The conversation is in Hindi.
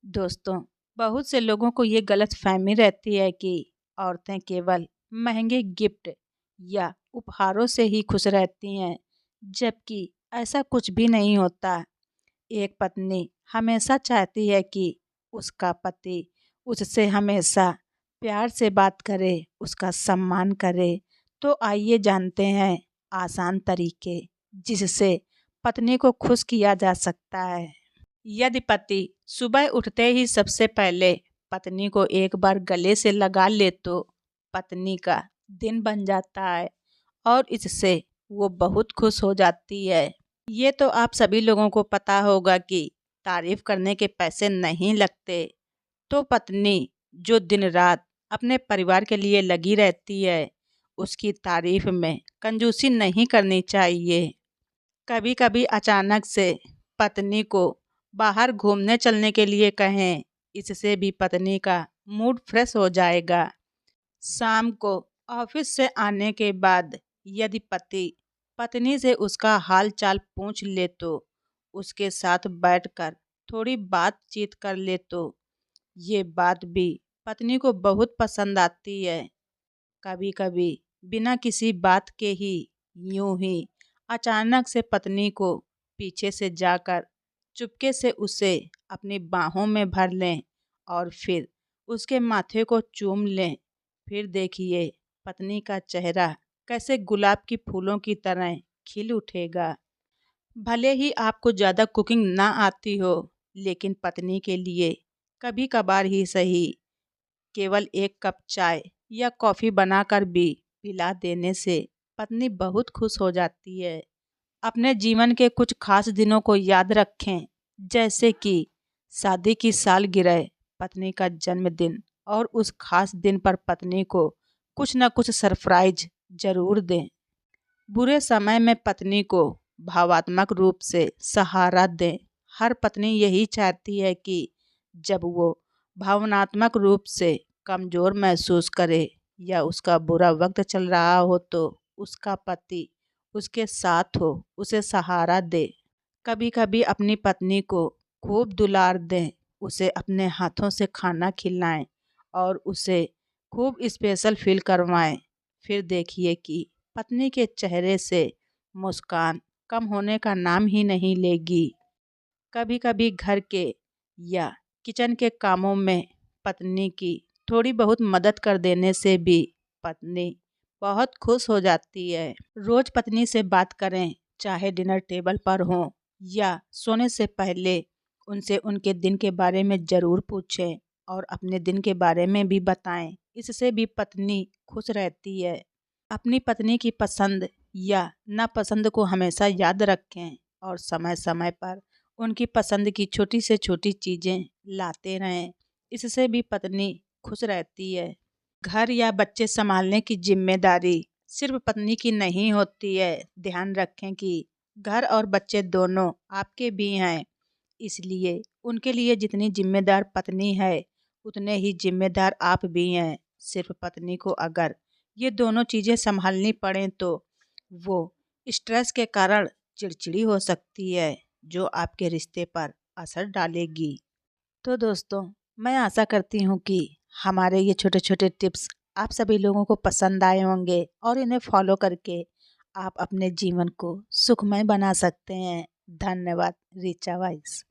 दोस्तों, बहुत से लोगों को ये गलतफहमी रहती है कि औरतें केवल महंगे गिफ्ट या उपहारों से ही खुश रहती हैं, जबकि ऐसा कुछ भी नहीं होता। एक पत्नी हमेशा चाहती है कि उसका पति उससे हमेशा प्यार से बात करे, उसका सम्मान करे। तो आइए जानते हैं आसान तरीके जिससे पत्नी को खुश किया जा सकता है। यदि पति सुबह उठते ही सबसे पहले पत्नी को एक बार गले से लगा ले तो पत्नी का दिन बन जाता है और इससे वो बहुत खुश हो जाती है। ये तो आप सभी लोगों को पता होगा कि तारीफ करने के पैसे नहीं लगते। तो पत्नी जो दिन रात अपने परिवार के लिए लगी रहती है, उसकी तारीफ में कंजूसी नहीं करनी चाहिए। कभी कभी अचानक से पत्नी को बाहर घूमने चलने के लिए कहें, इससे भी पत्नी का मूड फ्रेश हो जाएगा। शाम को ऑफिस से आने के बाद यदि पति पत्नी से उसका हाल चाल पूछ ले तो उसके साथ बैठकर थोड़ी बातचीत कर ले तो ये बात भी पत्नी को बहुत पसंद आती है। कभी कभी बिना किसी बात के ही यूं ही अचानक से पत्नी को पीछे से जाकर चुपके से उसे अपनी बाहों में भर लें और फिर उसके माथे को चूम लें। फिर देखिए पत्नी का चेहरा कैसे गुलाब की फूलों की तरह खिल उठेगा। भले ही आपको ज़्यादा कुकिंग ना आती हो, लेकिन पत्नी के लिए कभी कभार ही सही केवल एक कप चाय या कॉफ़ी बनाकर भी पिला देने से पत्नी बहुत खुश हो जाती है। अपने जीवन के कुछ खास दिनों को याद रखें, जैसे कि शादी की सालगिरह, पत्नी का जन्मदिन, और उस खास दिन पर पत्नी को कुछ न कुछ सरप्राइज जरूर दें। बुरे समय में पत्नी को भावात्मक रूप से सहारा दें। हर पत्नी यही चाहती है कि जब वो भावनात्मक रूप से कमज़ोर महसूस करे या उसका बुरा वक्त चल रहा हो तो उसका पति उसके साथ हो, उसे सहारा दे। कभी कभी अपनी पत्नी को खूब दुलार दें, उसे अपने हाथों से खाना खिलाएं और उसे खूब स्पेशल फील करवाएं। फिर देखिए कि पत्नी के चेहरे से मुस्कान कम होने का नाम ही नहीं लेगी। कभी कभी घर के या किचन के कामों में पत्नी की थोड़ी बहुत मदद कर देने से भी पत्नी बहुत खुश हो जाती है। रोज पत्नी से बात करें, चाहे डिनर टेबल पर हो या सोने से पहले उनसे उनके दिन के बारे में ज़रूर पूछें और अपने दिन के बारे में भी बताएं। इससे भी पत्नी खुश रहती है। अपनी पत्नी की पसंद या नापसंद को हमेशा याद रखें और समय समय पर उनकी पसंद की छोटी से छोटी चीज़ें लाते रहें। इससे भी पत्नी खुश रहती है। घर या बच्चे संभालने की जिम्मेदारी सिर्फ पत्नी की नहीं होती है। ध्यान रखें कि घर और बच्चे दोनों आपके भी हैं, इसलिए उनके लिए जितनी जिम्मेदार पत्नी है उतने ही जिम्मेदार आप भी हैं। सिर्फ पत्नी को अगर ये दोनों चीज़ें संभालनी पड़ें तो वो स्ट्रेस के कारण चिड़चिड़ी हो सकती है, जो आपके रिश्ते पर असर डालेगी। तो दोस्तों, मैं आशा करती हूँ कि हमारे ये छोटे छोटे टिप्स आप सभी लोगों को पसंद आए होंगे और इन्हें फॉलो करके आप अपने जीवन को सुखमय बना सकते हैं। धन्यवाद। रीचा वाइस।